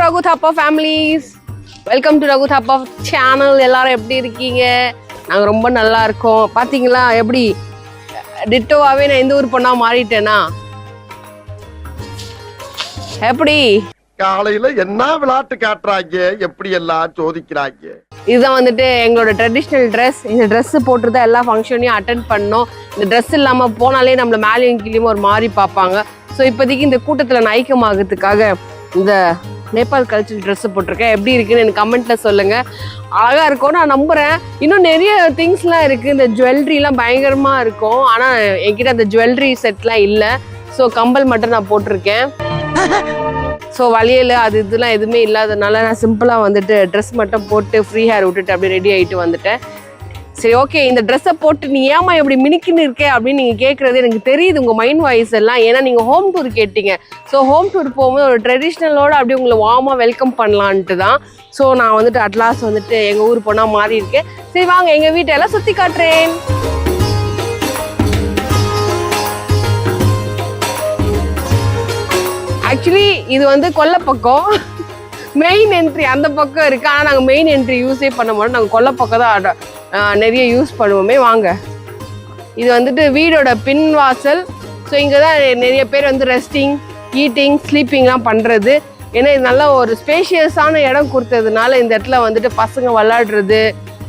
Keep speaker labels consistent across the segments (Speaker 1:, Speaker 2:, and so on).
Speaker 1: Raghu Thapa families, welcome to Raghu Thapa channel. எல்லாரும் எப்படி இருக்கீங்க? நாங்கள் ரொம்ப நல்லா இருக்கோம். பார்த்தீங்களா எப்படி டிட்டோவாகவே நான் எந்த ஊர் பொண்ணா மாறிட்டேனா? எப்படி
Speaker 2: காலையில என்ன விளையாட்டு காட்டுறாங்க, எப்படி எல்லாம் சோதிக்கிறாங்க.
Speaker 1: இதுதான் வந்துட்டு எங்களோட ட்ரெடிஷ்னல் ட்ரெஸ். இந்த ட்ரெஸ் போட்டு தான் எல்லா ஃபங்க்ஷனையும் அட்டென்ட் பண்ணோம். இந்த ட்ரெஸ் இல்லாமல் போனாலே நம்மளை மேலேயும் கீழேயும் ஒரு மாதிரி பார்ப்பாங்க. ஸோ இப்போதைக்கு இந்த கூட்டத்தில் நான் ஐக்கியமாகறதுக்காக இந்த நேபாள் கல்ச்சர் ட்ரெஸ்ஸு போட்டிருக்கேன். எப்படி இருக்குன்னு எனக்கு கமெண்ட்டில் சொல்லுங்கள். அழகாக இருக்கும், நான் நம்புகிறேன். இன்னும் நிறைய திங்ஸ்லாம் இருக்குது. இந்த ஜுவல்லரிலாம் பயங்கரமாக இருக்கும். ஆனால் என்கிட்ட அந்த ஜுவல்லரி செட்லாம் இல்லை. ஸோ கம்பல் மட்டும் நான் போட்டிருக்கேன். ஸோ வளையல் அது இதெல்லாம் எதுவுமே இல்லாததுனால நான் சிம்பிளாக வந்துட்டு ட்ரெஸ் மட்டும் போட்டு ஃப்ரீ ஹேர் விட்டுட்டு அப்படியே ரெடி ஆகிட்டு வந்துட்டேன். சரி, ஓகே, இந்த ட்ரெஸ்ஸை போட்டு நீ ஏமா எப்படி மினிக்கின்னு இருக்கே அப்படின்னு நீங்கள் கேட்குறது எனக்கு தெரியுது, உங்கள் மைண்ட் வாய்ஸ் எல்லாம். ஏன்னா நீங்கள் ஹோம் டூர் கேட்டீங்க. ஸோ ஹோம் டூர் போகும்போது ஒரு ட்ரெடிஷ்னலோடு அப்படியே உங்களை வார்மாக வெல்கம் பண்ணலான்ட்டு தான். ஸோ நான் வந்துட்டு அட்லாஸ்ட் வந்துட்டு எங்கள் ஊர் போனால் மாறி இருக்கேன். சரி வாங்க, எங்கள் வீட்டெல்லாம் சுற்றி காட்டுறேன். ஆக்சுவலி இது வந்து கொல்லை பக்கம், மெயின் என்ட்ரி அந்த பக்கம் இருக்குது. ஆனால் நாங்கள் மெயின் என்ட்ரி யூஸே பண்ண மாட்டோம். நாங்கள் கொல்லை பக்கம் தான் நிறைய யூஸ் பண்ணுவோமே. வாங்க, இது வந்துட்டு வீடோட பின் வாசல். ஸோ இங்கே தான் நிறைய பேர் வந்து ரெஸ்டிங், ஈட்டிங், ஸ்லீப்பிங்லாம் பண்ணுறது. ஏன்னா இது நல்ல ஒரு ஸ்பேஷியஸான இடம் கொடுத்ததுனால இந்த இடத்துல வந்துட்டு பசங்க விளாடுறது,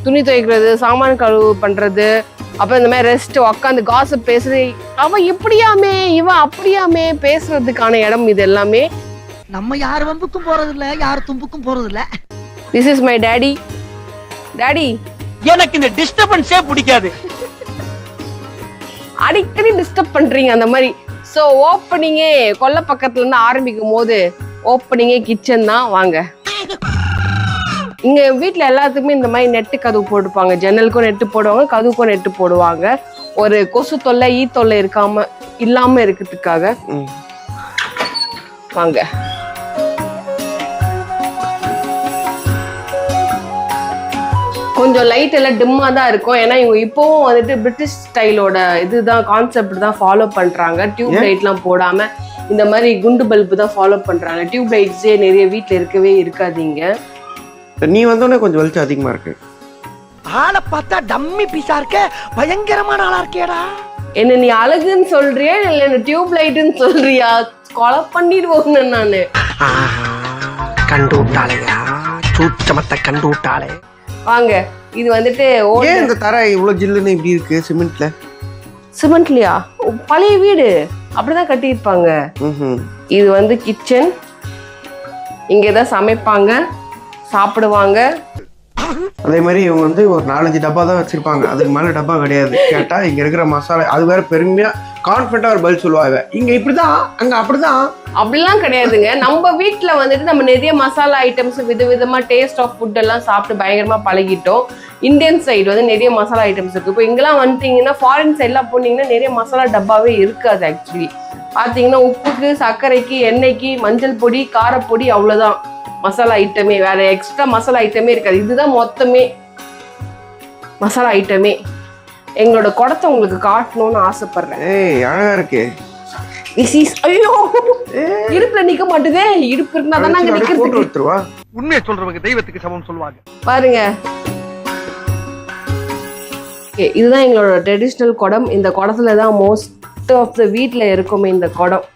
Speaker 1: துணி துவைக்கிறது, சாமான் கழுவு பண்ணுறது, அப்புறம் இந்த மாதிரி ரெஸ்ட் உட்காந்து காசப் பேசுறது, அவன் இப்படியாமே இவன் அப்படியாமே பேசுறதுக்கான இடம் இது எல்லாமே.
Speaker 3: நம்ம யார் வம்புக்கும் போறது இல்ல, யார் தும்புக்கும் போறது இல்ல.
Speaker 1: This is my daddy. Daddy,
Speaker 3: எனக்கு இந்த டிஸ்டர்பன்ஸே பிடிக்காது.
Speaker 1: அடிக்கடி டிஸ்டர்ப் பண்றீங்க அந்த மாதிரி. ஸோ ஓப்பனிங்கே கொல்லை பக்கத்துல இருந்து ஆரம்பிக்கும் போது ஓப்பனிங்கே கிச்சன் தான். வாங்க, இங்க வீட்டுல எல்லாத்துக்குமே இந்த மாதிரி நெட்டு கதவு போட்டுப்பாங்க. ஜன்னலுக்கும் நெட்டு போடுவாங்க, கதவுக்கும் நெட்டு போடுவாங்க. ஒரு கொசு தொல்லை, ஈ தொல்லை இல்லாம இருக்கிறதுக்காக. வாங்க, கொஞ்சம் லைட் எல்லாம் டிம்மா தான் இருக்கும். ஏன்னா இவங்க இப்போவும் வந்துட்டு பிரிட்டிஷ் ஸ்டைலோட இதுதான் கான்செப்ட் தான் ஃபாலோ பண்றாங்க. டியூப் லைட்லாம் போடாம இந்த மாதிரி குண்டு பல்பு தான் ஃபாலோ பண்றாங்க. டியூப் லைட்ஸே நிறைய வீட்டுல இருக்கவே இருக்காதீங்க.
Speaker 4: நீ வந்தோடனே கொஞ்சம் வெளிச்சம் அதிகமா இருக்கு.
Speaker 3: ஆளை பார்த்தா டம்மி பீஸா இருக்க, பயங்கரமான ஆளா இருக்கேடா.
Speaker 1: என்ன நீ அழகுன்னு சொல்றியா இல்ல என்ன டியூப் லைட்னு சொல்றியா? கொலை பண்ணிடுவோன்னு நானு.
Speaker 3: கண்டு விட்டாளையா, சூச்சமத்தை கண்டு விட்டாளே.
Speaker 1: வாங்க, இது வந்துட்டு
Speaker 4: ஏன் இந்த தரை இவ்வளவு ஜில்லுன்னு இப்படி இருக்கு?
Speaker 1: சிமெண்ட்லயா? பழைய வீடு அப்படிதான் கட்டியிருப்பாங்க. இது வந்து கிச்சன். இங்கதான் சமைப்பாங்க, சாப்பிடுவாங்க.
Speaker 4: அதே மாதிரி இவங்க வந்து ஒரு 4-5 டப்பா தான் வச்சிருப்பாங்க, அதுக்கு மேல டப்பா கிடையாது. கேட்டா இங்க இருக்கிற மசாலா, அது வேற பெருமையா கான்ஃபிடண்டா ஒரு பதில் சொல்லுவாங்க. இங்க இப்படிதான், அங்க அப்படிதான்.
Speaker 1: அப்படிலாம் கிடையாதுங்க. நம்ம வீட்டுல வந்துட்டு நம்ம நிறைய மசாலா ஐட்டம்ஸ், விதவிதமா டேஸ்ட் ஆஃப் ஃபுட் எல்லாம் சாப்பிட்டு பயங்கரமா பழகிட்டோம். இந்தியன் சைடு வந்து நிறைய மசாலா ஐட்டம்ஸ் இருக்கு. இப்போ இங்கெல்லாம் வந்துட்டீங்கன்னா, ஃபாரின் சைட்லாம் போனீங்கன்னா நிறைய மசாலா டப்பாவே இருக்காது. ஆக்சுவலி பாத்தீங்கன்னா உப்புக்கு, சர்க்கரைக்கு, எண்ணெய்க்கு, மஞ்சள் பொடி, காரப்பொடி, அவ்வளவுதான் மசாலா ஐட்டமே. வேற எக்ஸ்ட்ரா மசாலா ஐட்டமே இருக்காது. இதுதான் மொத்தமே மசாலா ஐட்டமே. எங்களோட குடத்தை உங்களுக்கு காட்டணும்னு ஆசைப்படுறேன்.
Speaker 4: ஏய், அழகா இருக்கு.
Speaker 1: ஐயோ, இடுப்புல நிக்க மாட்டுதே. இடுப்பு இருந்தா தானே அங்க நிக்கிறதுக்கு.
Speaker 3: உண்மையை சொல்றவங்க தெய்வத்துக்கு சமம் சொல்லுவாங்க.
Speaker 1: பாருங்க, இதுதான் எங்களோட ட்ரெடிஷ்னல் குடம். இந்த குடத்துல தான் மோஸ்ட் ஆஃப் த வீட்ல இருக்குமே இந்த குடம்.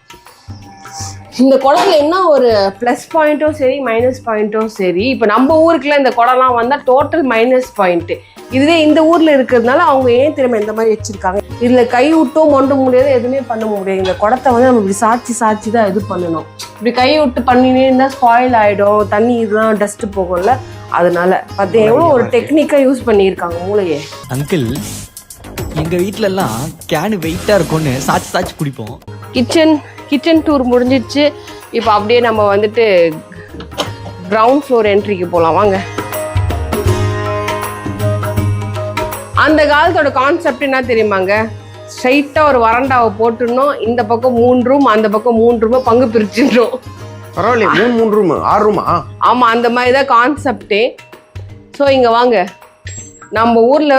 Speaker 1: இந்த குடத்துல என்ன ஒரு ப்ளஸ் பாயிண்ட்டும் சரி, மைனஸ் பாயிண்ட்டும் சரி. இப்போ நம்ம ஊருக்குலாம் இந்த குடம்லாம் வந்தால் டோட்டல் மைனஸ் பாயிண்ட்டு. இதுவே இந்த ஊரில் இருக்கிறதுனால அவங்க ஏன் திரும்ப இந்த மாதிரி வச்சுருக்காங்க. இதில் கை விட்டோ மொண்ட முடியாது, எதுவுமே பண்ண முடியாது. இந்த குடத்தை வந்து நம்ம இப்படி சாட்சி தான் இது பண்ணணும். இப்படி கை விட்டு பண்ணினே இருந்தால் ஸ்பாயில் ஆகிடும், தண்ணி இதெல்லாம் டஸ்ட்டு போகும்ல. அதனால பார்த்து எவ்வளோ ஒரு டெக்னிக்காக யூஸ் பண்ணியிருக்காங்க மூளையே.
Speaker 5: அங்கிள், எங்க வீட்ல எல்லாம் கேனு வெயிட்டா இருக்கும்னு சாச்சி குடிப்போம்.
Speaker 1: கிச்சன் டூர் முடிஞ்சிடுச்சு. இப்போ அப்படியே நம்ம வந்துட்டு கிரவுண்ட் ஃப்ளோர் என்ட்ரிக்கு போகலாம். வாங்க. அந்த காலத்தோட கான்செப்ட் என்ன தெரியுமாங்க? ஸ்ட்ரைட்டாக ஒரு வராண்டாவை போட்டுடணும். இந்த பக்கம் 3 ரூம், அந்த பக்கம் 3 ரூம் பங்கு பிரிச்சிடணும்.
Speaker 4: பரவாயில்ல, 3 ரூம் 6 ரூமா?
Speaker 1: ஆமா, அந்த மாதிரி தான் கான்செப்டே. ஸோ இங்க வாங்க, நம்ம ஊர்ல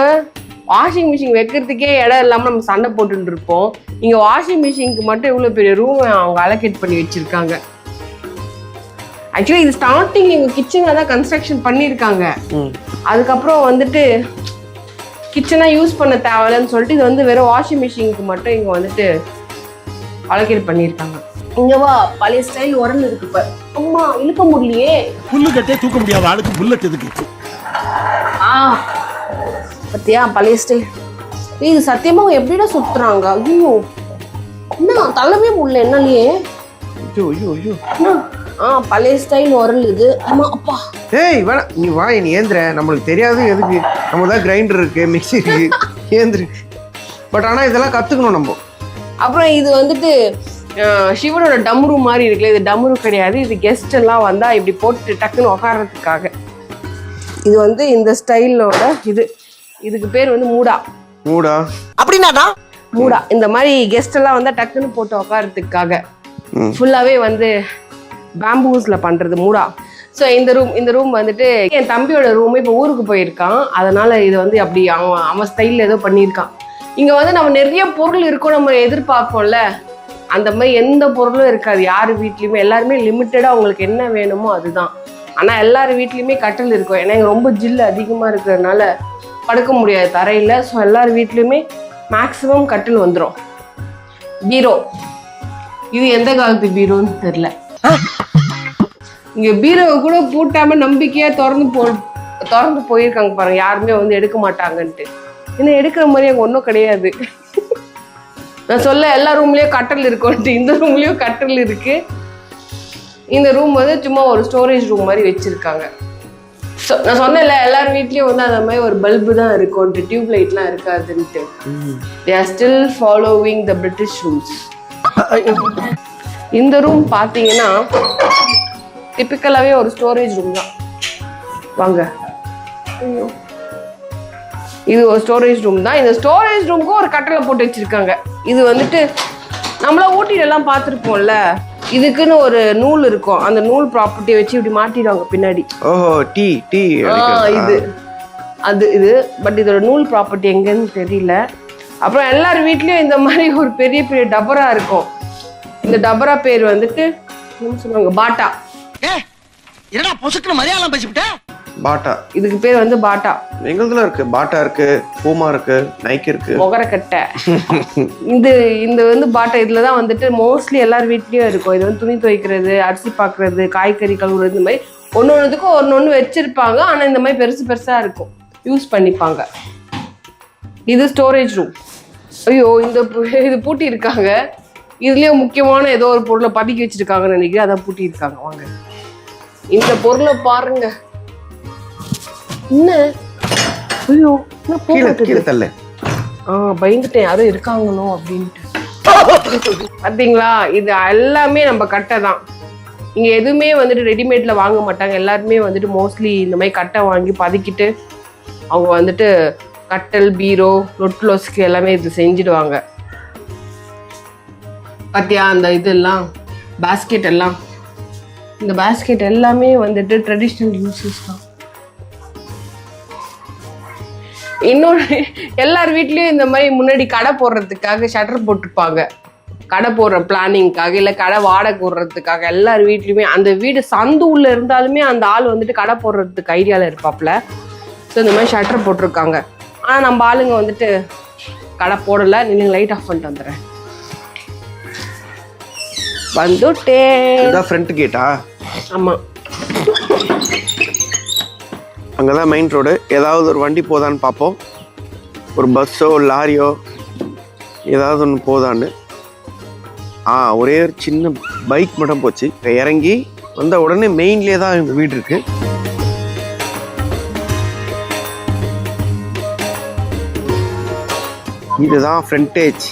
Speaker 1: வாஷிங் மிஷின் வைக்கிறதுக்கே இடம் இல்லாமல் நம்ம சண்டை போட்டுட்டு இருப்போம். இங்கே வாஷிங் மிஷினுக்கு மட்டும் இவ்வளோ பெரிய ரூம் அவங்க அலோகேட் பண்ணி வச்சுருக்காங்க. ஆக்சுவலி இது ஸ்டார்டிங் எங்க கிச்சன்ல தான் கன்ஸ்ட்ரக்ஷன் பண்ணியிருக்காங்க. அதுக்கப்புறம் வந்துட்டு கிச்சனா யூஸ் பண்ண தேவையில்லைன்னு சொல்லிட்டு இது வந்து வெறும் வாஷிங் மிஷினுக்கு மட்டும் இங்க வந்துட்டு அலோகேட் பண்ணியிருக்காங்க. இங்க வா, பழைய ஸ்டைல் உரல் இருக்கு. இப்ப அம்மா இழுக்க முடியலையே,
Speaker 6: புல்லு கட்டே தூக்க முடியாத ஆளுக்கு புல்லட் எதுக்கு?
Speaker 1: பத்தியா பழைய ஸ்டைல். இது சத்தியமா எப்படிடா சுத்துறாங்க? ஐயோ என்ன தள்ளவே முடியல என்னாலயே. பழைய ஸ்டைல் உரல் இது. ஆமா அப்பா.
Speaker 4: ஏய் வேணா நீ வா, நீ ஏந்திர. நம்மளுக்கு தெரியாது எதுக்கு, நம்ம தான் கிரைண்டர் இருக்கு, மிக்ஸி இருக்கு, ஏந்திரு. பட் ஆனா இதெல்லாம் கத்துக்கணும் நம்ம.
Speaker 1: அப்புறம் இது வந்துட்டு சிவனோட டம்ரு மாதிரி இருக்குல்ல, இது டம்ரு கிடையாது. இது கெஸ்ட் எல்லாம் வந்தா இப்படி போட்டு டக்குன்னு உட்கார்றதுக்காக. இது வந்து இந்த ஸ்டைலோட இதுக்கு பேர் வந்து மூடா.
Speaker 4: மூடா
Speaker 3: அப்படின்னா
Speaker 1: மூடா இந்த மாதிரி கெஸ்ட் எல்லாம் வந்தா டக்குன்னு போட்டு உட்கார்றதுக்காக ஃபுல்லாவே வந்து பேம்பூஸ்ல பண்றது மூடா. ஸோ இந்த ரூம் வந்துட்டு என் தம்பியோட ரூம் இப்போ ஊருக்கு போயிருக்கான், அதனால இது வந்து அப்படி அவன் ஸ்டைலில் ஏதோ பண்ணியிருக்கான். இங்கே வந்து நம்ம நிறைய பொருள் இருக்கும் நம்ம எதிர்பார்ப்போம்ல, அந்த மாதிரி எந்த பொருளும் இருக்காது யார் வீட்லையுமே. எல்லாருமே லிமிட்டடாக அவங்களுக்கு என்ன வேணுமோ அதுதான். ஆனால் எல்லார் வீட்லேயுமே கட்டில் இருக்கும். ஏன்னா இங்கே ரொம்ப ஜில்லு அதிகமாக இருக்கிறதுனால படுக்க முடியாது தரையில். ஸோ எல்லார் வீட்லேயுமே மேக்ஸிமம் கட்டில் வந்துடும். பீரோ, இது எந்த காலத்து பீரோன்னு தெரியல. இங்க பீரோவை கூட பூட்டாம நம்பிக்கையா திறந்து போயிருக்காங்க பாருங்க. யாருமே வந்து எடுக்க மாட்டாங்கன்ட்டு. இன்னும் எடுக்கிற மாதிரி அங்க ஒன்றும் கிடையாது. நான் சொல்ல எல்லா ரூம்லயும் கட்டல் இருக்கும்ட்டு, இந்த ரூம்லயும் கட்டல் இருக்கு. இந்த ரூம் வந்து சும்மா ஒரு ஸ்டோரேஜ் ரூம் மாதிரி வச்சிருக்காங்க. நான் சொன்னேன்ல எல்லார் வீட்லயும் வந்து அந்த மாதிரி ஒரு பல்பு தான் இருக்கும்ட்டு, டியூப் லைட்லாம் இருக்காதுன்ட்டு. They are still following the British rules. இந்த ரூம் பாத்தீங்கன்னா டிபிக்கலாவே ஒரு ஸ்டோரேஜ் ரூம் தான். வாங்க, இது ஒரு ஸ்டோரேஜ் ரூம் தான். இந்த ஸ்டோரேஜ் ரூமுக்கு ஒரு கட்டளை போட்டு வச்சிருக்காங்க. இது வந்துட்டு நம்மள ஊட்டில எல்லாம் பார்த்துருப்போம்ல, இதுக்குன்னு ஒரு நூல் இருக்கும். அந்த நூல் ப்ராப்பர்ட்டியை வச்சு இப்படி மாட்டிடுவாங்க பின்னாடி.
Speaker 4: ஓஹோ, டீ
Speaker 1: இது பட் இதோட நூல் ப்ராப்பர்ட்டி எங்கன்னு தெரியல. அப்புறம் எல்லார் வீட்லயும் இந்த மாதிரி ஒரு பெரிய பெரிய டபரா இருக்கும். இந்த டபரா பேர் வந்துட்டு என்ன சொல்லுவாங்க, பாட்டா.
Speaker 3: என்னடா பொசுக்குன்னு மரியாதை பேசிவிட்ட?
Speaker 4: பாட்டா,
Speaker 1: இதுக்கு பேர் வந்து பாட்டா.
Speaker 4: எங்களுதுல இருக்கு, பாட்டா இருக்கு, பூமா இருக்கு, நைக் இருக்கு,
Speaker 1: மொகரக்கட்டை. இந்த வந்து பாட்டா இதுலதான் வந்துட்டு மோஸ்ட்லி எல்லார் வீட்லயும் இருக்கும். இது வந்து துணி துவைக்கிறது, அரிசி பாக்குறது, காய்கறி கழுவுறது, இந்த மாதிரி ஒன்னொன்னுக்கும் ஒன்னொன்னு வச்சிருப்பாங்க. ஆனா இந்த மாதிரி பெருசு பெருசா இருக்கும், யூஸ் பண்ணிப்பாங்க. இது ஸ்டோரேஜ் ரூம். ஐயோ இது பூட்டி இருக்காங்க. இதுலயும் முக்கியமான ஏதோ ஒரு பொருளை பதுக்கி வச்சிருக்காங்கன்னு நினைக்கிறேன், அதான் பூட்டி இருக்காங்க. வாங்க இந்த பொருளை பாருங்க. என்ன? ஐயோ
Speaker 4: தள்ள.
Speaker 1: பயந்துட்டேன் யாரும் இருக்காங்களோ அப்படின்ட்டு. பாத்தீங்களா, இது எல்லாமே நம்ம கட்டை தான். இங்க எதுவுமே வந்துட்டு ரெடிமேட்ல வாங்க மாட்டாங்க. எல்லாருமே வந்துட்டு மோஸ்ட்லி இந்த மாதிரி கட்டை வாங்கி பதுக்கிட்டு அவங்க வந்துட்டு கட்டல், பீரோ, லொட்லோஸ்க்கு எல்லாமே இது செஞ்சிடுவாங்க. பாத்தியா அந்த இதெல்லாம் பாஸ்கெட் எல்லாம், இந்த பாஸ்கெட் எல்லாமே வந்துட்டு ட்ரெடிஷ்னல் யூசஸ் தான். இன்னொன்று, எல்லார் வீட்லயும் இந்த மாதிரி முன்னாடி கடை போடுறதுக்காக ஷட்டர் போட்டிருப்பாங்க. கடை போடுற பிளானிங்காக இல்லை கடை வாடகை போடுறதுக்காக எல்லார் வீட்லையுமே. அந்த வீடு சந்து உள்ள இருந்தாலுமே அந்த ஆள் வந்துட்டு கடை போடுறதுக்கு ஐடியாவில் இருப்பாப்புல. ஸோ இந்த மாதிரி ஷட்டர் போட்டிருக்காங்க. ஆனால் நம்ம ஆளுங்க வந்துட்டு கடை போடலை. நீங்கள் லைட் ஆஃப் பண்ணிட்டு வந்துடுறேன். வந்துட்டேன்.
Speaker 4: ஃப்ரண்ட் கேட்டா?
Speaker 1: ஆமாம்,
Speaker 4: அங்கதான் மெயின் ரோடு. ஏதாவது ஒரு வண்டி போதான்னு பார்ப்போம். ஒரு பஸ்ஸோ லாரியோ ஏதாவது ஒன்று போதான்னு. ஒரே ஒரு சின்ன பைக் மட்டும் போச்சு. இறங்கி வந்த உடனே மெயின்லேயே தான் இந்த வீடு இருக்கு. இதுதான் ஃப்ரண்டேஜ்.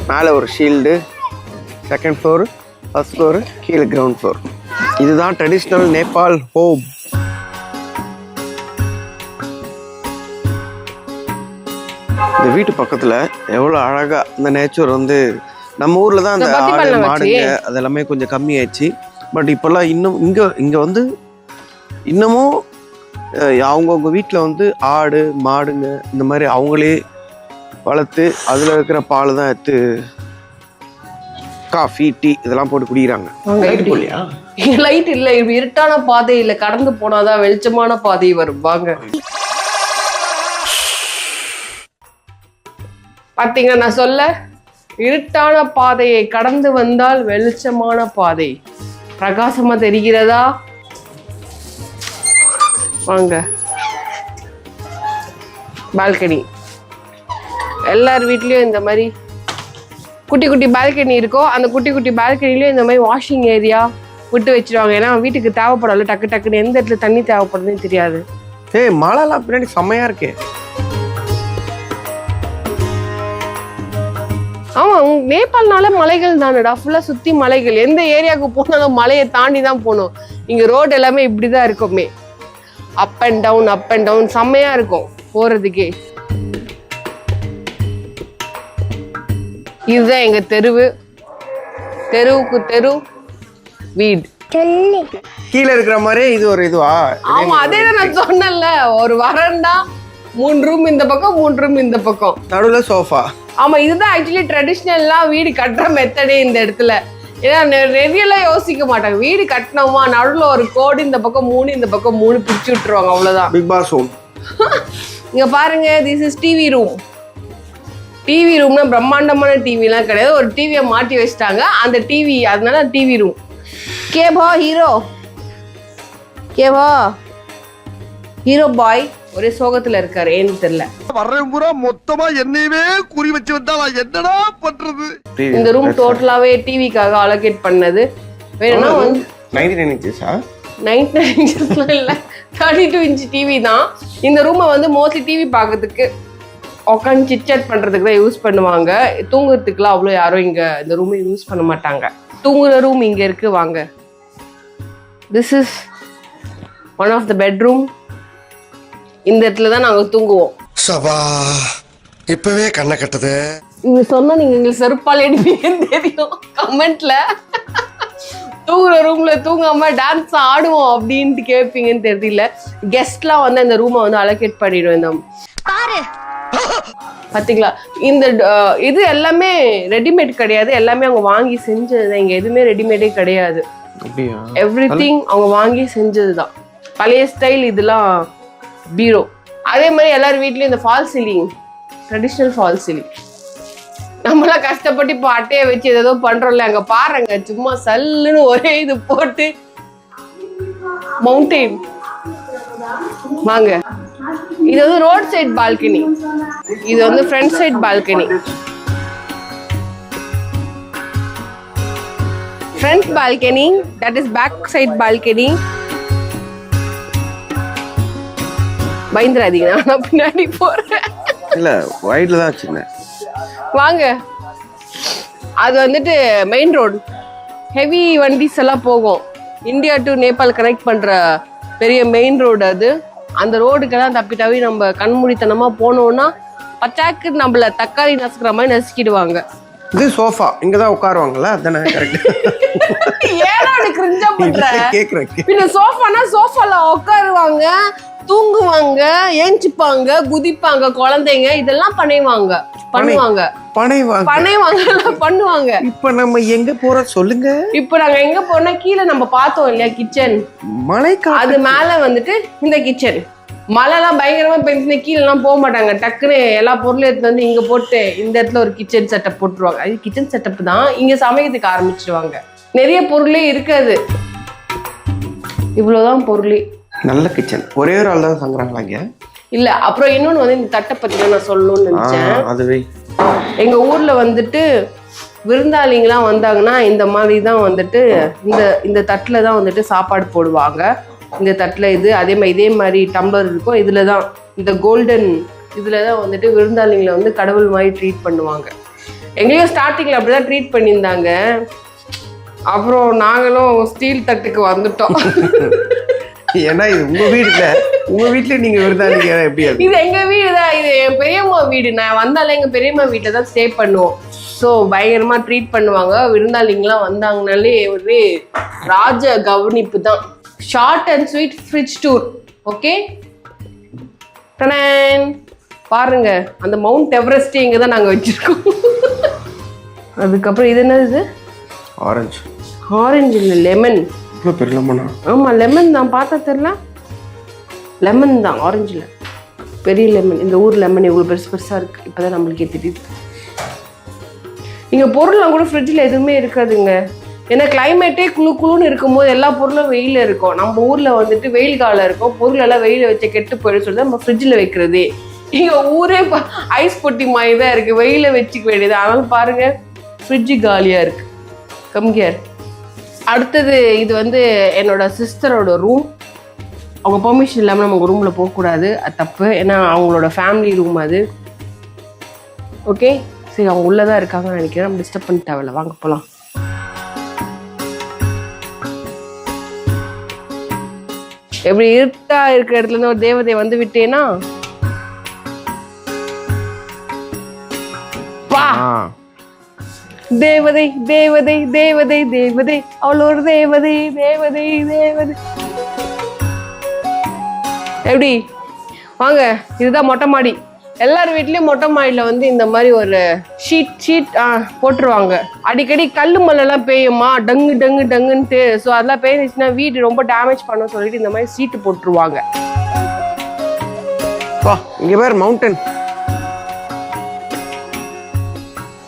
Speaker 4: மேலே ஒரு shield, second floor, first floor, கீழே கிரவுண்ட் ஃப்ளோர். இதுதான் ட்ரெடிஷ்னல் நேபாள் ஹோம். இந்த வீட்டு பக்கத்துல எவ்வளவு அழகா இந்த நேச்சர் வந்து, நம்ம ஊர்ல தான் அந்த ஆடு மாடுங்க அதெல்லாமே கொஞ்சம் கம்மியாயிடுச்சு. பட் இப்பெல்லாம் இன்னும் இங்க வந்து இன்னமும் அவங்கவுங்க வீட்டில் வந்து ஆடு மாடுங்க இந்த மாதிரி அவங்களே வளர்த்து அதில் இருக்கிற பால் தான் எடுத்து காஃபி டீ இதெல்லாம் போட்டு குடிக்கிறாங்க.
Speaker 6: லைட் போலியா?
Speaker 1: லைட் இல்ல, இருட்டான பாதை இல்ல, கடந்து போனாதான் வெளிச்சமான பாதை வரும். வாங்க பாத்தீங்க, நான் சொல்ல இருட்டான பாதையை கடந்து வந்தால் வெளிச்சமான பாதை. பிரகாசமா தெரிகிறதா? வாங்க. பால்கனி எல்லார் வீட்லயும் இந்த மாதிரி குட்டி குட்டி பால்கனி இருக்கும். அந்த குட்டி குட்டி பால்கனிலயும் இந்த மாதிரி வாஷிங் ஏரியா விட்டு வச்சிருவாங்க. ஏன்னா வீட்டுக்கு தேவைப்படல, டக்கு டக்குன்னு எந்த இடத்துல தண்ணி தேவைப்படுதுன்னு தெரியாது.
Speaker 4: ஏய், மழைலாம் பின்னாடி செம்மையா இருக்கே.
Speaker 1: ஆமா, நேபாள்னால மலைகள் தானடா, ஃபுல்லா சுத்தி மலைகள். எந்த ஏரியாவுக்கு போனாலும் மலையை தாண்டி தான் போகணும். இங்க ரோடு எல்லாமே இப்படிதான் இருக்குமே, அப் அண்ட் டவுன் செம்மையா இருக்கும் போறதுக்கே. இதுதான் எங்க தெருவு. தெருவுக்கு தெரு வீடு.
Speaker 4: கீழே இருக்கிற மாதிரி இது ஒரு இதுவா?
Speaker 1: ஆமா, அதே தான் நான் சொன்னேன்ல, ஒரு வரண்டா, 3 ரூம் இந்த பக்கம், 3 ரூம் இந்த பக்கம்,
Speaker 4: நடுவுல சோஃபா.
Speaker 1: ஆமா, இதுதான் ஆக்சுவலி ட்ரெடிஷ்னலா வீடு கட்டுற மெத்தடே இந்த இடத்துல. ஏன்னா நிறையெல்லாம் யோசிக்க மாட்டாங்க. வீடு கட்டினோமா, நடுவுல ஒரு கோடு, இந்த பக்கம் 3, இந்த பக்கம் 3 பிரிச்சு விட்டுருவாங்க, அவ்வளவுதான்.
Speaker 4: Bigg Boss room.
Speaker 1: இங்க பாருங்க, this is TV room. TV ரூம்னா பிரம்மாண்டமான டிவிலாம் கிடையாது, ஒரு டிவியை மாட்டி வச்சிட்டாங்க. அந்த டிவி, அதனால டிவி ரூம். கேபா ஹீரோ, கேபா ஹீரோ பாய் ஒரே சோகத்துல இருக்காரு, ஏன்னு தெரியல.
Speaker 2: வர்றேன் பூரா மொத்தமா என்னையவே குறி வச்சு வந்தா நான் என்னடா பண்றது?
Speaker 1: இந்த ரூம் டோட்டலாவே டிவிக்காக அலோகேட் பண்ணது. வேணும்னா வந்து
Speaker 4: 99 இன்ச்சஸா?
Speaker 1: 99 இன்ச்சஸ்லாம் இல்ல, 32 இன்ச் டிவி தான். இந்த ரூமை வந்து மோஸ்ட்லி டிவி பார்க்கறதுக்கு, உட்காந்து சிட்சாட் பண்றதுக்கு தான் யூஸ் பண்ணுவாங்க. தூங்குறதுக்குலாம் அவ்வளோ யாரும் இங்க இந்த ரூமை யூஸ் பண்ண மாட்டாங்க. தூங்குற ரூம் இங்க இருக்கு, வாங்க. This is one of the bedroom. இந்த இடத்துல தான் நாங்க தூங்குவோம்.
Speaker 2: சபா, இப்பவே கண்ணை கட்டுது.
Speaker 1: இவங்க சொன்னா நீங்க எங்களுக்கு செருப்பால் அடிப்பீங்கன்னு தெரியும். கமெண்ட்ல தூங்குற ரூம்ல தூங்காம டான்ஸ் ஆடுவோம் அப்படின்ட்டு கேட்பீங்கன்னு தெரியல. கெஸ்ட்லாம் வந்து இந்த ரூமை வந்து அலோகேட் பண்ணிடுவோம். இந்த பாத்தீங்களா, இந்த இது எல்லாமே ரெடிமேட் கிடையாது, எல்லாமே அவங்க வாங்கி செஞ்சதுதான். இங்க எதுவுமே ரெடிமேடே கிடையாது. எவ்ரிதிங் அவங்க வாங்கி செஞ்சதுதான். பழைய ஸ்டைல் இதெல்லாம் பீரோ. அதே மாதிரி எல்லார் வீட்லயும் இந்த fall ceiling, traditional fall ceiling. நம்மளாம் கஷ்டப்பட்டு இப்போ அட்டையை வச்சு ஏதோ பண்றோம்ல, அங்க பாருங்க சும்மா சல்லுன்னு ஒரே இது போட்டு மவுண்டெயின். வாங்க, இது வந்து ரோட் சைட் பால்கனி, இது வந்து front side balcony. Front balcony, that is back side balcony. பயந்துராதீங்க, நான் பின்னாடி போறேன்.
Speaker 4: இல்ல, வைட்ல தான் வச்சிருந்தேன்.
Speaker 1: வாங்க, அது வந்துட்டு மெயின் ரோடு. ஹெவி வண்டிஸ் எல்லாம் போகும். இந்தியா டு நேபாள் கனெக்ட் பண்ற பெரிய மெயின் ரோடு அது. அந்த ரோடுக்கெல்லாம் தப்பி நம்ம கண்மூடித்தனமா போனோம்னா பச்சாக்கு நம்மள தக்காளி நசுக்கிற மாதிரி நசுக்கிடுவாங்க.
Speaker 4: இது சோஃபா, இங்கதான் உட்காருவாங்கல்ல, அதானே? கரெக்ட்.
Speaker 1: ஏன்னா கிரிஞ்சா பண்ற?
Speaker 4: கேக்குறேன்.
Speaker 1: பின்ன சோஃபானா சோஃபால உட்காருவாங்க, தூங்குவாங்க, ஏஞ்சிப்பாங்க, குதிப்பாங்க, குழந்தைங்க இதெல்லாம் பண்ணுவாங்க.
Speaker 4: இப்ப நம்ம எங்க போற சொல்லுங்க?
Speaker 1: இப்ப நாங்க எங்க போனா, கீழே நம்ம பார்த்தோம் இல்லையா கிச்சன், அது மேல வந்துட்டு இந்த கிச்சன். மழைலாம் பயங்கரமா பெஞ்சு கீழே எல்லாம் போக மாட்டாங்க, டக்குன்னு எல்லா பொருளும் எடுத்து வந்து இங்க போட்டு இந்த இடத்துல ஒரு கிச்சன் செட்டப் போட்டுருவாங்க. அது கிச்சன் செட்டப் தான், இங்க சமைக்கிறதுக்கு ஆரம்பிச்சிருவாங்க. நிறைய பொருளே இருக்காது, இவ்வளவுதான் பொருளே.
Speaker 4: நல்ல கிச்சன். ஒரே ஒரு ஆள் தான் தங்குறாங்களா இங்க? இல்ல.
Speaker 1: அப்புறம் இன்னொன்னு வந்து இந்த தட்டை பத்தி தான் நான் சொல்லணும்னு நினைச்சேன்.
Speaker 4: அதுவே
Speaker 1: எங்க ஊர்ல வந்துட்டு விருந்தாளிங்கெல்லாம் வந்தாங்கன்னா இந்த மாதிரி தான் வந்துட்டு இந்த தட்டுல தான் வந்துட்டு சாப்பாடு போடுவாங்க. இந்த தட்டுல இது இதே மாதிரி டம்ளர் இருக்கும். இதுல தான் இந்த கோல்டன் இதுல தான் வந்துட்டு விருந்தாளிங்களை வந்து கடவுள் மாதிரி ட்ரீட் பண்ணுவாங்க. எங்கேயும் ஸ்டார்டிங்ல அப்படிதான் ட்ரீட் பண்ணியிருந்தாங்க. அப்புறம் நாங்களும் ஸ்டீல் தட்டுக்கு வந்துட்டோம்.
Speaker 4: ஏன்னா இது உங்க வீடுல, உங்க வீட்டுல நீங்க விருந்தாளிங்க எப்படி?
Speaker 1: இது எங்க வீடு தான், இது என் பெரியம்மா வீடு. நான் வந்தாலே எங்க பெரியம்மா வீட்டுல தான் ஸ்டே பண்ணுவோம். ஸோ பயங்கரமா ட்ரீட் பண்ணுவாங்க. விருந்தாளிங்கெல்லாம் வந்தாங்கனாலே ஒரே ராஜ கவனிப்பு தான். Short and sweet fridge tour. Okay, பாருங்க அந்த மவுண்ட் எவரெஸ்ட் இங்க தான் நாங்க வச்சிருக்கோம். அதுக்கப்புறம் இது என்னது?
Speaker 4: ஆரஞ்சு.
Speaker 1: ஆரஞ்சு இல்லை, லெமன்.
Speaker 4: இவ்வளோ பெரிய லெமனா?
Speaker 1: ஆமா லெமன் தான், பார்த்தா தெரியல. லெமன் தான், ஆரஞ்சுல பெரிய லெமன். இந்த ஊர் லெமன் இவ்வளோ பெருசு பெருசா இருக்கு. இப்போதான் நம்மளுக்கே தெரியுது. இங்க பொருள்லாம் கூட ஃப்ரிட்ஜில் எதுவுமே இருக்காதுங்க. ஏன்னா கிளைமேட்டே குளுன்னு இருக்கும்போது எல்லா பொருளும் வெயில இருக்கும். நம்ம ஊர்ல வந்துட்டு வெயில் காலம் இருக்கும், பொருள் எல்லாம் வெயில வச்சு கெட்டு போயிடும் சொல்லி நம்ம ஃப்ரிட்ஜில் வைக்கிறதே. இங்க ஊரே ஐஸ் பொட்டி மாதிரி தான் இருக்கு, வெயில வச்சுக்க வேண்டியது. ஆனாலும் பாருங்க ஃப்ரிட்ஜு காலியா இருக்கு. கம்மியார். அடுத்தது இது வந்து என்னோட சிஸ்டரோட ரூம். அவங்க பெர்மிஷன் இல்லாமல் நம்ம உங்கள் ரூமில் போகக்கூடாது, அது தப்பு. ஏன்னா அவங்களோட ஃபேமிலி ரூம் அது. ஓகே சரி, அவங்க உள்ளதான் இருக்காங்கன்னு நினைக்கிறேன். நம்ம டிஸ்டர்ப் பண்ண தேவையில்ல, வாங்க போகலாம். எப்படி இருட்டா இருக்கிற இடத்துல இருந்து ஒரு தேவதை வந்து விட்டேனா தேவதை தேவதை தேவதை தேவதை, அவள் ஒரு தேவதை தேவதை தேவதை. எப்படி வாங்க, இதுதான் மொட்டை மாடி. எல்லார் வீட்லயும் மொட்டை மாடியில வந்து இந்த மாதிரி ஒரு ஷீட் போட்டுருவாங்க. அடிக்கடி கல்லு மல்லெல்லாம் பெய்யுமா, டங்கு டங்கு டங்குன்ட்டு. ஸோ அதெல்லாம் பெய்ஞ்சிச்சுன்னா வீடு ரொம்ப டேமேஜ் பண்ண சொல்லிட்டு இந்த மாதிரி ஷீட்டு போட்டுருவாங்க.
Speaker 4: இங்க பேர் மவுண்டன்.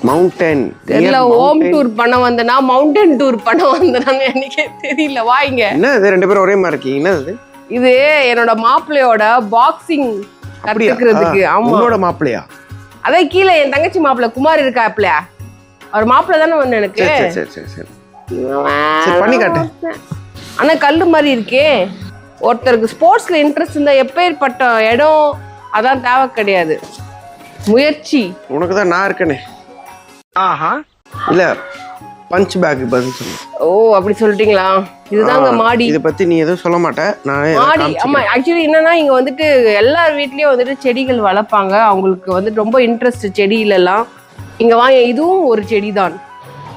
Speaker 4: மவுண்டன்
Speaker 1: தெரியல, ஹோம் டூர் பண்ண வந்தனா மவுண்டன் டூர் பண்ண வந்தனான்னு எனக்கே தெரியல. வாங்க. என்ன
Speaker 4: இது ரெண்டு பேரும் ஒரே மாதிரி இருக்கீங்க? என்னது
Speaker 1: இது? என்னோட மாப்பிள்ளையோட பாக்ஸிங் கத்துக்கிறதுக்கு.
Speaker 4: அவங்களோட மாப்பிள்ளையா?
Speaker 1: அதே கீழே என் தங்கச்சி மாப்பிள்ளை குமார் இருக்காப்ல, அவர் மாப்பிள்ளை தானே வந்து எனக்கு.
Speaker 4: பண்ணி காட்டு.
Speaker 1: ஆனா கல்லு மாதிரி இருக்கே. ஒருத்தருக்கு ஸ்போர்ட்ஸ்ல இன்ட்ரெஸ்ட் இருந்தா எப்பேற்பட்ட இடம் அதான் தேவை கிடையாது, முயற்சி.
Speaker 4: உனக்கு தான் நான் இருக்கனே. ஆஹா இல்ல, பஞ்ச் பேக் பதில் சொல்லு.
Speaker 1: ஓ அப்படி சொல்லிட்டீங்களா? இதுதாங்க மாடி.
Speaker 4: இத பத்தி நீ எதுவும் சொல்ல மாட்ட, நான்
Speaker 1: மாடி. ஆமா ஆக்சுவலி என்னன்னா இங்க வந்துட்டு எல்லார் வீட்லயும் வந்துட்டு செடிகள் வளர்ப்பாங்க. அவங்களுக்கு வந்துட்டு ரொம்ப இன்ட்ரெஸ்ட் செடியில எல்லாம். இங்க வாங்க, இதுவும் ஒரு செடி தான்.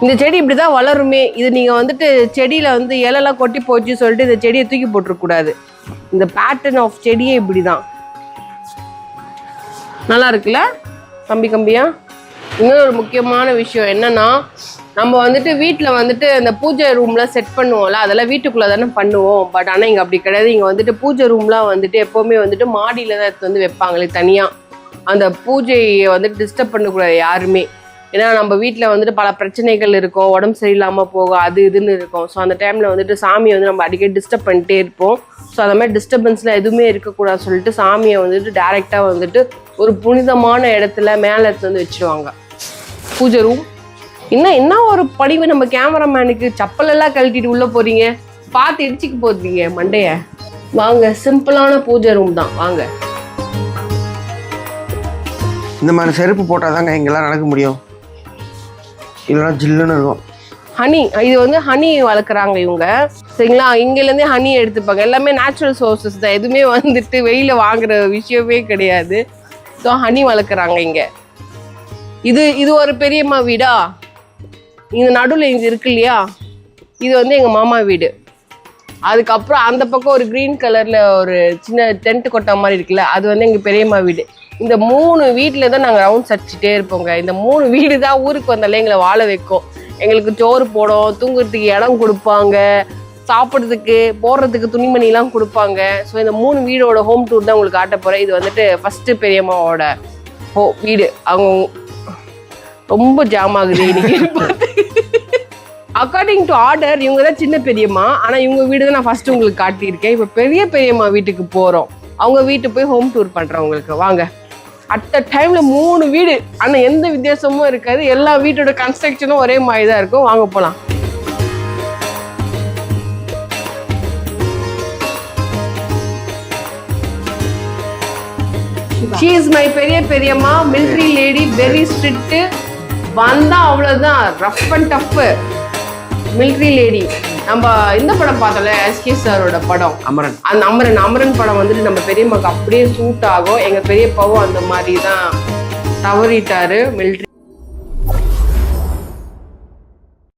Speaker 1: இந்த செடி இப்படிதான் வளருமே. இது நீங்க வந்துட்டு செடியில வந்து இலையெல்லாம் கொட்டி போச்சு சொல்லிட்டு இந்த செடியை தூக்கி போட்டுருக்க கூடாது. இந்த பேட்டர்ன் ஆஃப் செடியே இப்படிதான். நல்லா இருக்குல்ல கம்பி கம்பியா? இன்னொரு முக்கியமான விஷயம் என்னன்னா, நம்ம வந்துட்டு வீட்டில் வந்துட்டு அந்த பூஜை ரூம்லாம் செட் பண்ணுவோம்ல, அதெல்லாம் வீட்டுக்குள்ளே தானே பண்ணுவோம். பட் ஆனால் இங்கே அப்படி கிடையாது. இங்கே வந்துட்டு பூஜை ரூம்லாம் வந்துட்டு எப்போவுமே வந்துட்டு மாடியில் தான் எடுத்து வந்து வைப்பாங்களே தனியாக. அந்த பூஜையை வந்துட்டு டிஸ்டர்ப் பண்ணக்கூடாது யாருமே. ஏன்னா நம்ம வீட்டில் வந்துட்டு பல பிரச்சனைகள் இருக்கும், உடம்பு சரியில்லாமல் போகும், அது இதுன்னு இருக்கும். ஸோ அந்த டைமில் வந்துட்டு சாமியை வந்து நம்ம அடிக்கடி டிஸ்டர்ப் பண்ணிட்டே இருப்போம். ஸோ அந்த மாதிரி டிஸ்டர்பன்ஸ்லாம் எதுவுமே இருக்கக்கூடாது சொல்லிட்டு சாமியை வந்துட்டு டைரெக்டாக வந்துட்டு ஒரு புனிதமான இடத்துல மேலே எடுத்து வந்து வச்சுருவாங்க. பூஜை ரூம் இன்னும் என்ன ஒரு படிவு. நம்ம கேமராமேனுக்கு செப்பலெல்லாம் கழட்டிட்டு உள்ள போறீங்க, பார்த்து இடிச்சுக்கு போறீங்க மண்டைய. வாங்க, சிம்பிளான பூஜை ரூம் தான். வாங்க.
Speaker 4: இந்த மாதிரி செருப்பு போட்டாதாங்க இங்கெல்லாம் நடக்க முடியும், இல்லைன்னா ஜில்லுன்னு இருக்கும்.
Speaker 1: ஹனி, இது வந்து ஹனி வளர்க்குறாங்க இவங்க, சரிங்களா? இங்கேருந்தே ஹனி எடுத்துப்பாங்க. எல்லாமே நேச்சுரல் சோர்சஸ் தான், எதுவுமே வந்துட்டு வெயில வாங்குற விஷயமே கிடையாது. ஸோ ஹனி வளர்க்குறாங்க இங்கே. இது ஒரு பெரியம்மா வீடா? இந்த நடுவில் இங்கே இருக்கு இல்லையா, இது வந்து எங்கள் மாமா வீடு. அதுக்கப்புறம் அந்த பக்கம் ஒரு க்ரீன் கலரில் ஒரு சின்ன டென்ட் கொட்டை மாதிரி இருக்குல்ல, அது வந்து எங்கள் பெரியம்மா வீடு. இந்த 3 வீட்டில் தான் நாங்கள் ரவுண்ட்ஸ் அடிச்சுட்டே இருப்போங்க. இந்த 3 வீடு தான் ஊருக்கு வந்தாலே எங்களை வாழ வைக்கும். எங்களுக்கு சோறு போடும், தூங்குறதுக்கு இடம் கொடுப்பாங்க, சாப்பிட்றதுக்கு போடுறதுக்கு துணிமணிலாம் கொடுப்பாங்க. ஸோ இந்த 3 வீடோட ஹோம் டூர் தான் உங்களுக்கு காட்ட போகிறேன். இது வந்துட்டு ஃபஸ்ட்டு பெரியம்மாவோட வீடு. அவங்க ரொம்ப ஜாம் ஆகுது இன்னைக்கு. அக்கார்டிங் டு ஆர்டர் இவங்க தான் சின்ன பெரியம்மா, ஆனால் இவங்க வீடு தான் நான் ஃபர்ஸ்ட் உங்களுக்கு காட்டியிருக்கேன். இப்போ பெரிய பெரியம்மா வீட்டுக்கு போகிறோம். அவங்க வீட்டுக்கு போய் ஹோம் டூர் பண்ணுறேன் உங்களுக்கு. வாங்க. அட் அ டைமில் 3 வீடு, ஆனால் எந்த வித்தியாசமும் இருக்காது. எல்லா வீட்டோட கன்ஸ்ட்ரக்ஷனும் ஒரே மாதிரி தான் இருக்கும். வாங்க போகலாம். She is my பெரியம்மா, மிலிட்ரி லேடி, வெரி ஸ்ட்ரிக்ட். வந்தா அவ்வளவுதான், rough and tough military lady. நம்ம இந்த படம் பார்த்தோம்ல, எஸ்கே சாரோட படம்
Speaker 4: அமரன்.
Speaker 1: அந்த அமரன் படம் வந்துட்டு நம்ம பெரியம்மாக்கு அப்படியே சூட் ஆகும். எங்க பெரியப்பாவும் அந்த மாதிரி தான் தவறிட்டாரு மிலிட்ரி.